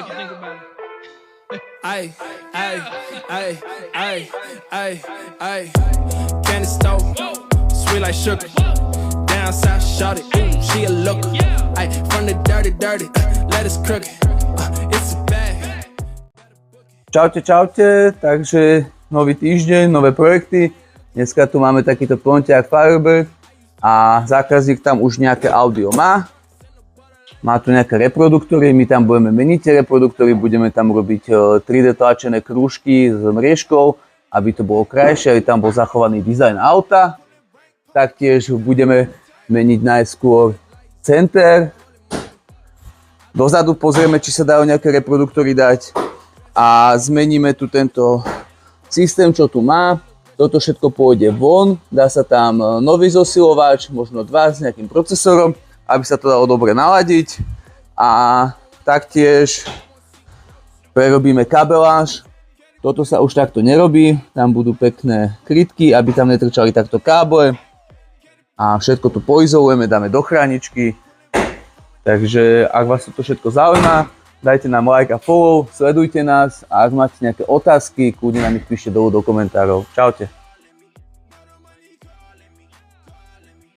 make you think about it. Ay, ay, ay, ay, ay, ay. Candy stove, sweet like sugar. Down south, shawty, she a looker. Ay, from the dirty, let us crooked. It's a bag. Čaute, čaute, takže nový týždeň, nové projekty. Dneska tu máme takýto Pontiac Firebird a zákazník tam už nejaké audio má. Má tu nejaké reproduktory, my tam budeme meniť tie reproduktory, budeme tam robiť 3D tlačené krúžky s mriežkou, aby to bolo krajšie, aby tam bol zachovaný dizajn auta. Taktiež budeme meniť najskôr center. Dozadu pozrieme, či sa dajú nejaké reproduktory dať a zmeníme tu tento systém, čo tu má. Toto všetko pôjde von, dá sa tam nový zosilovač, možno dva s nejakým procesorom, aby sa to dalo dobre naladiť. A taktiež prerobíme kabeláž. Toto sa už takto nerobí, tam budú pekné krytky, aby tam netrčali takto káble. A všetko tu poizolujeme, dáme do chráničky. Takže ak vás to všetko zaujíma, dajte nám like a follow, sledujte nás a ak máte nejaké otázky, kľudne nám ich píšte dolu do komentárov. Čaute.